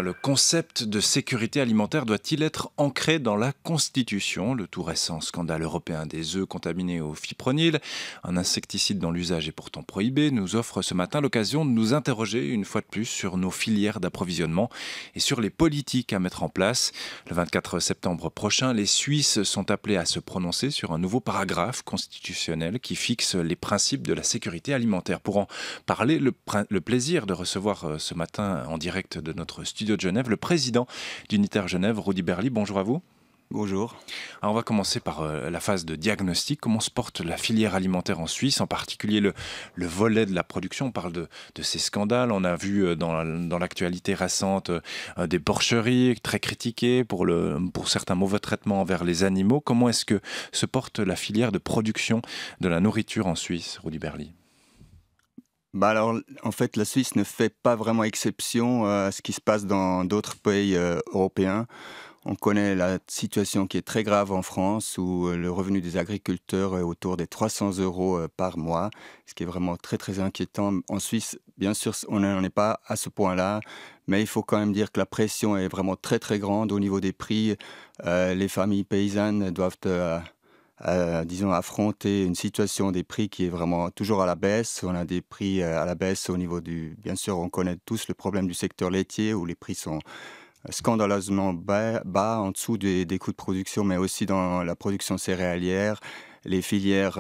Le concept de sécurité alimentaire doit-il être ancré dans la Constitution? Le tout récent scandale européen des œufs contaminés au fipronil, un insecticide dont l'usage est pourtant prohibé, nous offre ce matin l'occasion de nous interroger une fois de plus sur nos filières d'approvisionnement et sur les politiques à mettre en place. Le 24 septembre prochain, les Suisses sont appelés à se prononcer sur un nouveau paragraphe constitutionnel qui fixe les principes de la sécurité alimentaire. Pour en parler, le plaisir de recevoir ce matin en direct de notre studio de Genève, le président d'Unitaire Genève, Rudy Berly. Bonjour à vous. Bonjour. Alors on va commencer par la phase de diagnostic. Comment se porte la filière alimentaire en Suisse, en particulier le volet de la production? On parle de ces scandales. On a vu dans l'actualité récente des porcheries très critiquées pour certains mauvais traitements envers les animaux. Comment est-ce que se porte la filière de production de la nourriture en Suisse, Rudy Berly? Alors, en fait, la Suisse ne fait pas vraiment exception à ce qui se passe dans d'autres pays européens. On connaît la situation qui est très grave en France, où le revenu des agriculteurs est autour des 300 € par mois, ce qui est vraiment très, très inquiétant. En Suisse, bien sûr, on n'en est pas à ce point-là, mais il faut quand même dire que la pression est vraiment très, très grande au niveau des prix. Les familles paysannes doivent disons, affronter une situation des prix qui est vraiment toujours à la baisse. On a des prix à la baisse au niveau bien sûr, on connaît tous le problème du secteur laitier où les prix sont scandaleusement bas en dessous des coûts de production, mais aussi dans la production céréalière, les filières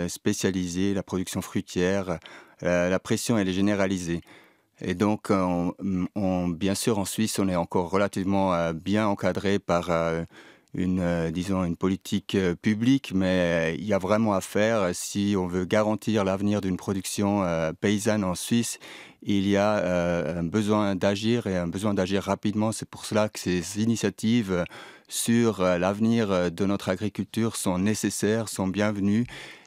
spécialisées, la production fruitière. La pression, elle est généralisée. Et donc, bien sûr, en Suisse, on est encore relativement bien encadré par disons, une politique publique, mais il y a vraiment à faire. Si on veut garantir l'avenir d'une production paysanne en Suisse, il y a un besoin d'agir et un besoin d'agir rapidement. C'est pour cela que ces initiatives sur l'avenir de notre agriculture sont nécessaires, sont bienvenues.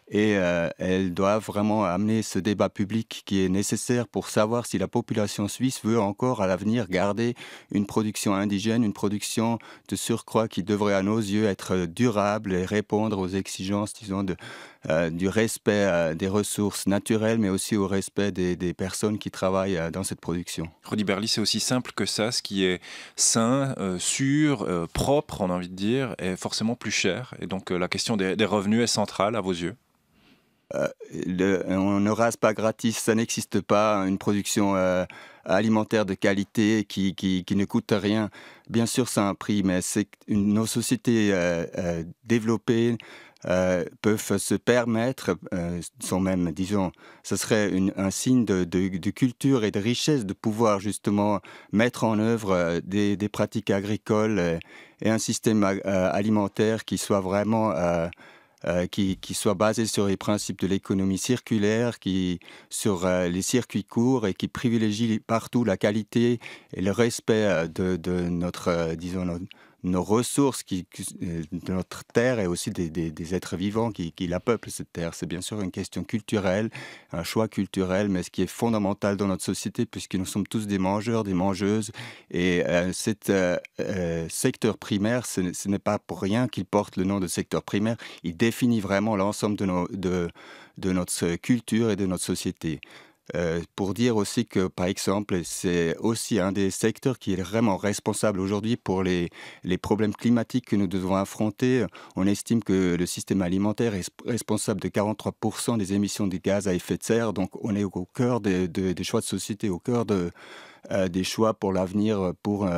Et elles doivent vraiment amener ce débat public qui est nécessaire pour savoir si la population suisse veut encore à l'avenir garder une production indigène, une production de surcroît qui devrait à nos yeux être durable et répondre aux exigences, disons, du respect des ressources naturelles, mais aussi au respect des personnes qui travaillent dans cette production. Rudy Berly, c'est aussi simple que ça. Ce qui est sain, sûr, propre, on a envie de dire, est forcément plus cher. Et donc la question des revenus est centrale à vos yeux? On ne rase pas gratis, ça n'existe pas, une production alimentaire de qualité qui ne coûte rien. Bien sûr, ça a un prix, mais nos sociétés développées peuvent se permettre, sont même, disons, ce serait un signe de culture et de richesse de pouvoir justement mettre en œuvre des pratiques agricoles et un système alimentaire qui soit vraiment qui soit basé sur les principes de l'économie circulaire, sur les circuits courts et qui privilégie partout la qualité et le respect de notre, disons, nos ressources, de notre terre et aussi des êtres vivants qui la peuplent, cette terre. C'est bien sûr une question culturelle, un choix culturel, mais ce qui est fondamental dans notre société, puisque nous sommes tous des mangeurs, des mangeuses, et cet secteur primaire, ce n'est pas pour rien qu'il porte le nom de secteur primaire, il définit vraiment l'ensemble de notre culture et de notre société. Pour dire aussi que, par exemple, c'est aussi un des secteurs qui est vraiment responsable aujourd'hui pour les problèmes climatiques que nous devons affronter. On estime que le système alimentaire est responsable de 43% des émissions de gaz à effet de serre. Donc, on est au cœur des choix de société, au cœur des choix pour l'avenir, pour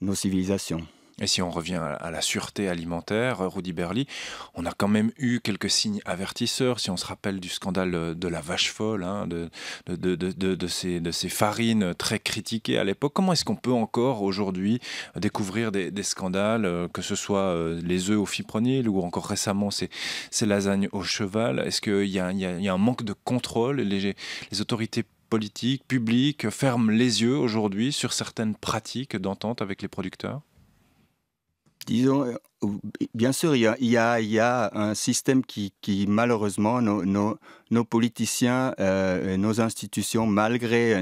nos civilisations. Et si on revient à la sûreté alimentaire, Rudy Berly, on a quand même eu quelques signes avertisseurs. Si on se rappelle du scandale de la vache folle, hein, de ces farines très critiquées à l'époque, comment est-ce qu'on peut encore aujourd'hui découvrir des scandales, que ce soit les œufs au fipronil ou encore récemment ces lasagnes au cheval? Est-ce qu'il y a un manque de contrôle? Les autorités politiques, publiques ferment les yeux aujourd'hui sur certaines pratiques d'entente avec les producteurs? Disons, Bien sûr, il y a un système qui malheureusement, nos politiciens et nos institutions, malgré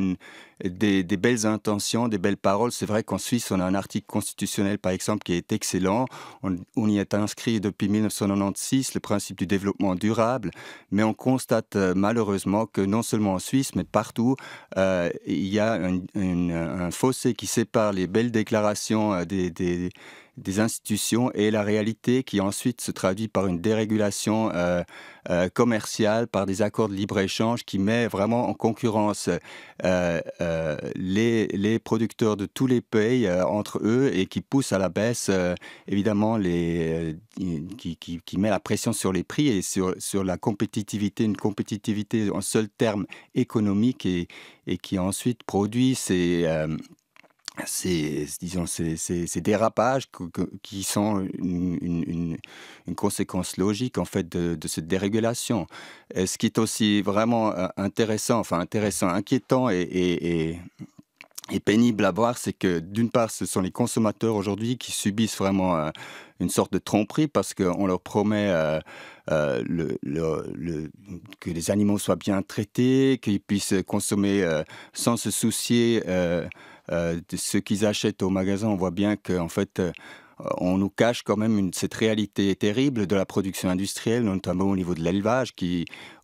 des belles intentions, des belles paroles, c'est vrai qu'en Suisse, on a un article constitutionnel, par exemple, qui est excellent. On y est inscrit depuis 1996, le principe du développement durable, mais on constate malheureusement que non seulement en Suisse, mais partout, il y a un fossé qui sépare les belles déclarations des institutions et la réalité qui ensuite se traduit par une dérégulation commerciale, par des accords de libre-échange qui met vraiment en concurrence les producteurs de tous les pays entre eux et qui pousse à la baisse évidemment qui met la pression sur les prix et sur la compétitivité, une compétitivité en seul terme économique et qui ensuite produit ces dérapages qui sont une conséquence logique en fait de cette dérégulation. Et ce qui est aussi vraiment intéressant, inquiétant et pénible à voir, c'est que d'une part, ce sont les consommateurs aujourd'hui qui subissent vraiment une sorte de tromperie parce qu'on leur promet que les animaux soient bien traités, qu'ils puissent consommer sans se soucier de ce qu'ils achètent au magasin. On voit bien qu'en fait, on nous cache quand même cette réalité terrible de la production industrielle, notamment au niveau de l'élevage.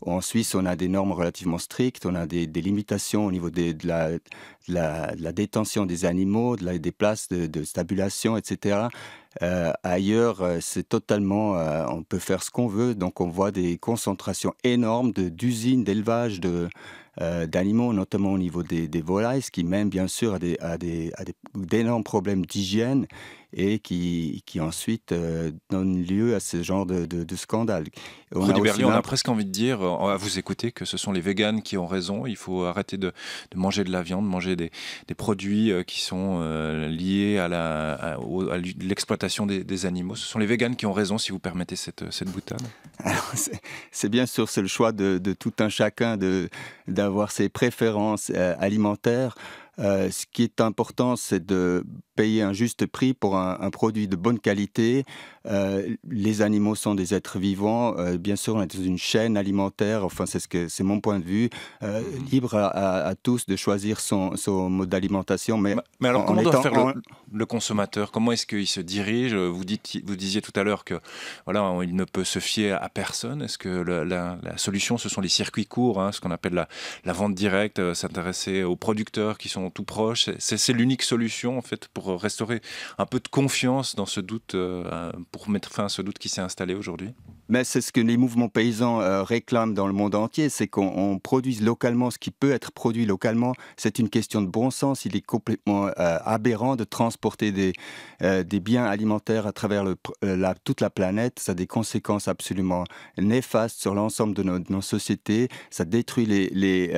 En Suisse, on a des normes relativement strictes, on a des limitations au niveau de la détention des animaux, des places de stabulation, etc. Ailleurs, c'est totalement, on peut faire ce qu'on veut, donc on voit des concentrations énormes d'usines d'élevage d'animaux, notamment au niveau des volailles, ce qui mène bien sûr à d'énormes problèmes d'hygiène et qui ensuite donne lieu à ce genre de scandale. Rudy Berlier, on a presque envie de dire, à vous écouter, que ce sont les véganes qui ont raison. Il faut arrêter de manger de la viande, manger des produits qui sont liés à l'exploitation des animaux. Ce sont les véganes qui ont raison, si vous permettez cette boutade. Alors, c'est bien sûr, c'est le choix de tout un chacun d'avoir ses préférences alimentaires. Ce qui est important, c'est de payer un juste prix pour un produit de bonne qualité. Les animaux sont des êtres vivants. Bien sûr, on est dans une chaîne alimentaire. Enfin, c'est mon point de vue. Libre à tous de choisir son mode d'alimentation. Mais alors, comment doit faire le consommateur? Comment est-ce qu'il se dirige? Vous disiez tout à l'heure que voilà, il ne peut se fier à personne. Est-ce que la solution, ce sont les circuits courts, ce qu'on appelle la vente directe, s'intéresser aux producteurs qui sont tout proches? C'est l'unique solution en fait pour restaurer un peu de confiance dans ce doute, pour mettre fin à ce doute qui s'est installé aujourd'hui? Mais c'est ce que les mouvements paysans réclament dans le monde entier, c'est qu'on produise localement ce qui peut être produit localement. C'est une question de bon sens. Il est complètement aberrant de transporter des biens alimentaires à travers toute la planète. Ça a des conséquences absolument néfastes sur l'ensemble de nos sociétés. Ça détruit les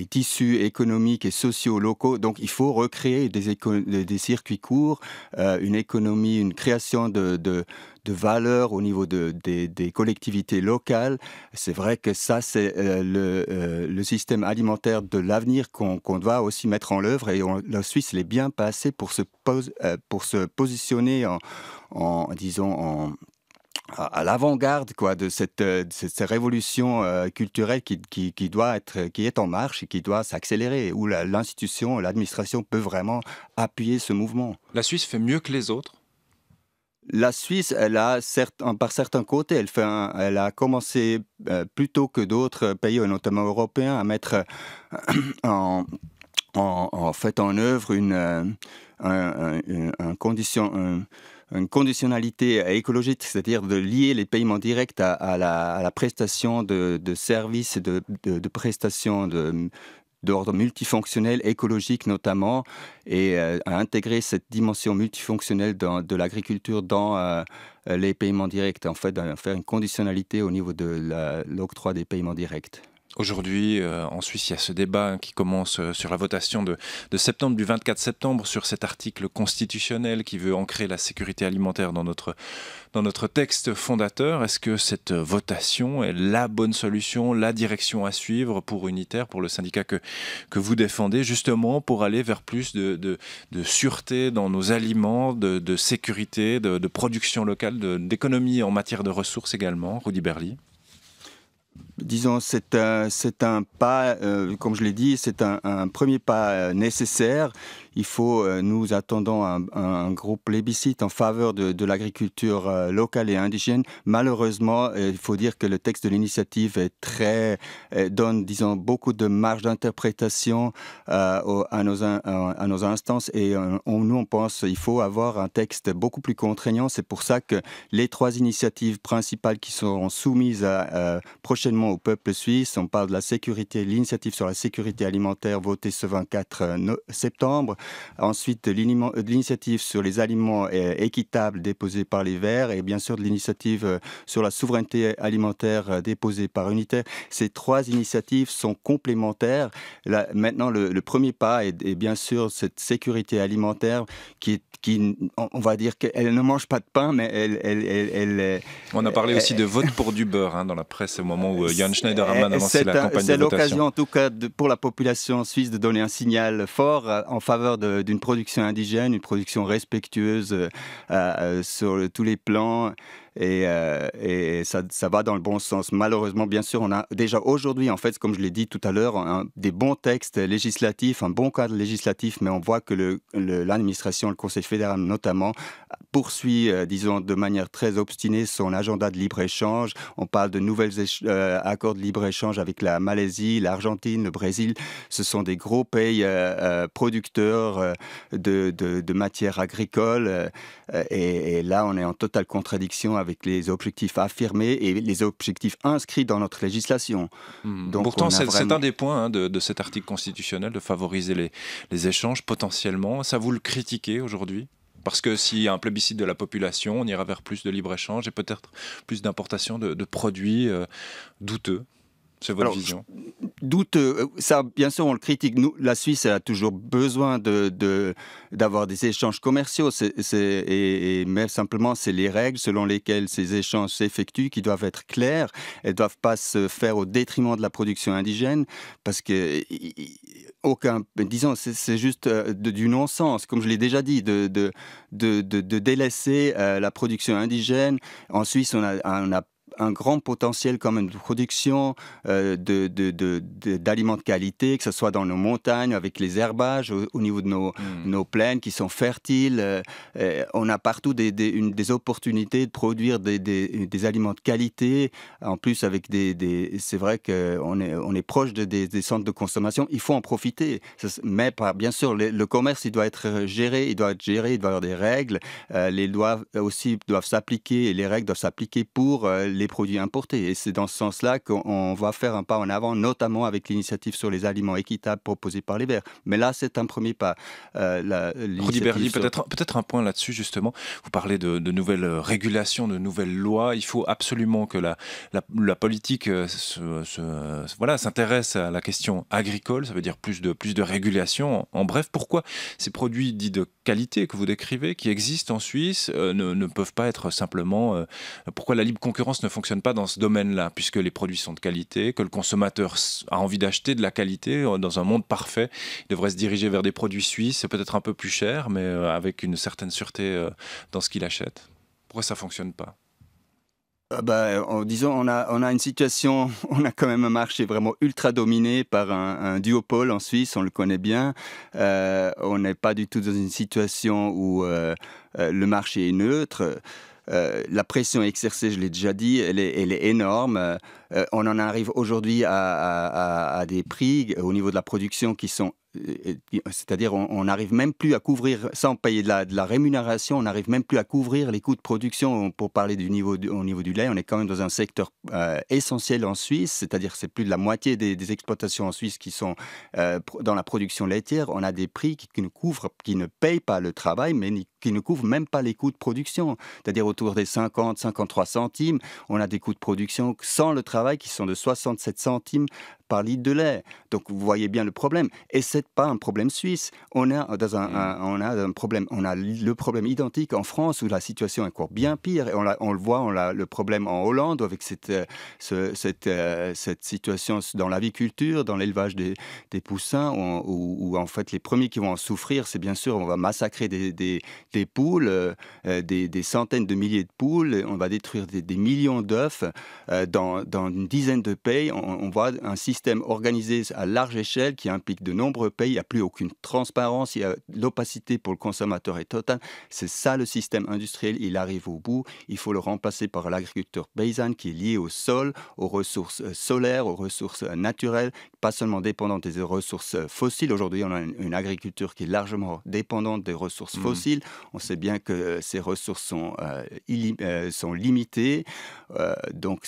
tissus économiques et sociaux locaux. Donc il faut recréer des circuits courts, une économie, une création de valeur au niveau des collectivités locales. C'est vrai que ça, c'est le système alimentaire de l'avenir qu'on doit aussi mettre en œuvre. Et la Suisse l'est bien passée pour se positionner à l'avant-garde de cette révolution culturelle qui est en marche et qui doit s'accélérer, où l'institution, l'administration peut vraiment appuyer ce mouvement. La Suisse fait mieux que les autres? La Suisse, elle a par certains côtés, elle a commencé plus tôt que d'autres pays, notamment européens, à mettre en œuvre une conditionnalité écologique, c'est-à-dire de lier les paiements directs à la prestation de services et de prestations d'ordre multifonctionnel, écologique notamment, et à intégrer cette dimension multifonctionnelle de l'agriculture dans les paiements directs, en fait, faire une conditionnalité au niveau de l'octroi des paiements directs. Aujourd'hui, en Suisse, il y a ce débat qui commence sur la votation de septembre, du 24 septembre, sur cet article constitutionnel qui veut ancrer la sécurité alimentaire dans notre texte fondateur. Est-ce que cette votation est la bonne solution, la direction à suivre pour Unitaire, pour le syndicat que vous défendez, justement pour aller vers plus de sûreté dans nos aliments, de sécurité, de production locale, d'économie en matière de ressources également, Rudy Berly? Disons, c'est un pas, comme je l'ai dit, c'est un premier pas nécessaire. Il faut, nous attendons un gros plébiscite en faveur de l'agriculture locale et indigène. Malheureusement, il faut dire que le texte de l'initiative donne, disons, beaucoup de marge d'interprétation à nos instances et nous, on pense qu'il faut avoir un texte beaucoup plus contraignant. C'est pour ça que les 3 initiatives principales qui seront soumises prochainement au peuple suisse, on parle de l'initiative sur la sécurité alimentaire votée ce 24 septembre. Ensuite, l'initiative sur les aliments équitables déposée par les Verts et bien sûr de l'initiative sur la souveraineté alimentaire déposée par Unitaire. Ces 3 initiatives sont complémentaires. Là, maintenant, le premier pas est bien sûr cette sécurité alimentaire qui, on va dire qu'elle ne mange pas de pain, mais elle on a parlé aussi de vote pour du beurre dans la presse au moment où Jan Schneiderman a lancé la campagne de votation. C'est l'occasion en tout cas pour la population suisse de donner un signal fort en faveur d'une production indigène, une production respectueuse sur tous les plans. Et ça va dans le bon sens. Malheureusement, bien sûr, on a déjà aujourd'hui, en fait, comme je l'ai dit tout à l'heure, des bons textes législatifs, un bon cadre législatif, mais on voit que l'administration, le Conseil fédéral notamment, poursuit, disons, de manière très obstinée son agenda de libre-échange. On parle de nouvelles accords de libre-échange avec la Malaisie, l'Argentine, le Brésil. Ce sont des gros pays producteurs de matières agricoles. Et là, on est en totale contradiction avec les objectifs affirmés et les objectifs inscrits dans notre législation. Donc, pourtant, c'est un des points de cet article constitutionnel, de favoriser les échanges potentiellement. Ça, vous le critiquez aujourd'hui ? Parce que s'il y a un plébiscite de la population, on ira vers plus de libre-échange et peut-être plus d'importation de produits douteux. C'est votre vision. Douteux, ça, bien sûr, on le critique. Nous, la Suisse, elle a toujours besoin d'avoir des échanges commerciaux. Mais simplement, c'est les règles selon lesquelles ces échanges s'effectuent qui doivent être claires. Elles ne doivent pas se faire au détriment de la production indigène, parce que disons, c'est juste du non-sens, comme je l'ai déjà dit, de délaisser la production indigène. En Suisse, on a un grand potentiel quand même de production d'aliments de qualité, que ce soit dans nos montagnes, avec les herbages, au niveau de nos plaines qui sont fertiles. On a partout des opportunités de produire des aliments de qualité. En plus, avec c'est vrai qu'on est proche des centres de consommation. Il faut en profiter. Mais bien sûr, le commerce, il doit être géré, il doit avoir des règles. Les lois aussi doivent s'appliquer, et les règles doivent s'appliquer pour les produits importés. Et c'est dans ce sens-là qu'on va faire un pas en avant, notamment avec l'initiative sur les aliments équitables proposée par les Verts. Mais là, c'est un premier pas. Rudy Berly, peut-être un point là-dessus, justement. Vous parlez de nouvelles régulations, de nouvelles lois. Il faut absolument que la politique s'intéresse à la question agricole. Ça veut dire plus de régulation. En bref, pourquoi ces produits dits de qualité que vous décrivez, qui existent en Suisse, ne peuvent pas être simplement... pourquoi la libre concurrence ne fonctionne pas dans ce domaine-là, puisque les produits sont de qualité, que le consommateur a envie d'acheter de la qualité dans un monde parfait. Il devrait se diriger vers des produits suisses, peut-être un peu plus chers, mais avec une certaine sûreté dans ce qu'il achète. Pourquoi ça ne fonctionne pas ? Disons, on a une situation, on a quand même un marché vraiment ultra dominé par un duopole en Suisse, on le connaît bien. On n'est pas du tout dans une situation où le marché est neutre. La pression exercée, je l'ai déjà dit, elle est énorme. On en arrive aujourd'hui à des prix au niveau de la production qui sont... C'est-à-dire on n'arrive même plus à couvrir, sans payer de la rémunération, on n'arrive même plus à couvrir les coûts de production. Pour parler au niveau du lait, on est quand même dans un secteur essentiel en Suisse, c'est-à-dire c'est plus de la moitié des exploitations en Suisse qui sont dans la production laitière. On a des prix qui ne payent pas le travail, mais qui ne couvrent même pas les coûts de production, c'est-à-dire autour des 50-53 centimes. On a des coûts de production sans le travail qui sont de 67 centimes par litre de lait. Donc vous voyez bien le problème. Et c'est pas un problème suisse. On a le problème identique en France où la situation est encore bien pire. Et on le voit, le problème en Hollande avec cette situation dans l'aviculture, dans l'élevage des poussins, où en fait les premiers qui vont en souffrir, c'est bien sûr on va massacrer des poules, des centaines de milliers de poules, on va détruire des millions d'œufs dans une dizaine de pays. On voit un système organisé à large échelle qui implique de nombreux pays. Il n'y a plus aucune transparence, l'opacité pour le consommateur est totale. C'est ça le système industriel, il arrive au bout. Il faut le remplacer par l'agriculture paysanne qui est liée au sol, aux ressources solaires, aux ressources naturelles, pas seulement dépendante des ressources fossiles. Aujourd'hui, on a une agriculture qui est largement dépendante des ressources fossiles. On sait bien que ces ressources sont limitées. Donc,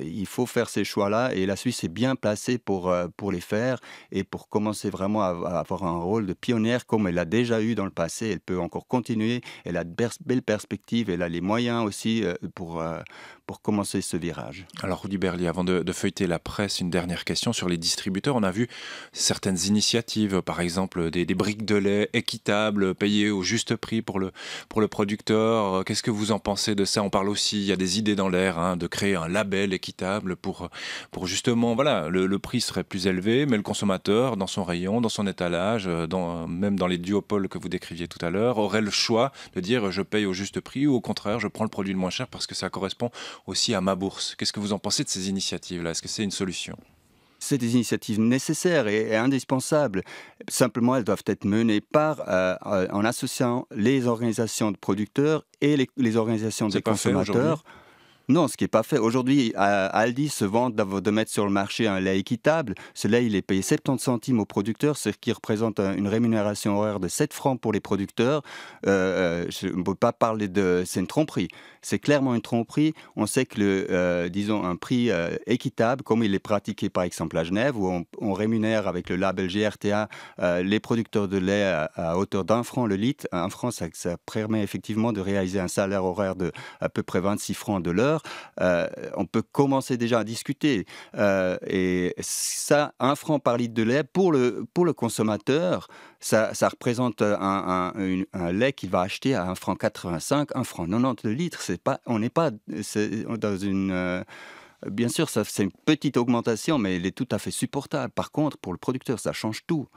il faut faire ces choix-là et la Suisse est bien placée pour les faire et pour commencer vraiment à avoir un rôle de pionnière comme elle l'a déjà eu dans le passé. Elle peut encore continuer. Elle a de belles perspectives. Elle a les moyens aussi pour commencer ce virage. Alors Rudy Berlier, avant de feuilleter la presse, une dernière question sur les distributeurs. On a vu certaines initiatives, par exemple des briques de lait équitables, payées au juste prix pour le producteur. Qu'est-ce que vous en pensez de ça? On parle aussi, il y a des idées dans l'air, de créer un label équitable pour justement, voilà, le prix serait plus élevé, mais le consommateur, dans son rayon, dans son étalage, même dans les duopoles que vous décriviez tout à l'heure, aurait le choix de dire je paye au juste prix ou au contraire je prends le produit le moins cher parce que ça correspond aussi à ma bourse. Qu'est-ce que vous en pensez de ces initiatives-là? Est-ce que c'est une solution? C'est des initiatives nécessaires et indispensables. Simplement, elles doivent être menées en associant les organisations de producteurs et les organisations des consommateurs. Non, ce qui n'est pas fait. Aujourd'hui, Aldi se vante de mettre sur le marché un lait équitable. Ce lait, il est payé 70 centimes aux producteurs, ce qui représente une rémunération horaire de 7 francs pour les producteurs. Je ne peux pas parler c'est une tromperie. C'est clairement une tromperie. On sait que, disons, un prix équitable, comme il est pratiqué par exemple à Genève, où on rémunère avec le label GRTA les producteurs de lait à hauteur d'1 franc le litre. 1 franc, ça permet effectivement de réaliser un salaire horaire de à peu près 26 francs de l'heure. On peut commencer déjà à discuter. Et ça, 1 franc par litre de lait, pour le consommateur, ça représente un lait qu'il va acheter à 1 franc 85, 1 franc 90 le litre. On n'est pas dans une... Bien sûr, c'est une petite augmentation, mais elle est tout à fait supportable. Par contre, pour le producteur, ça change tout.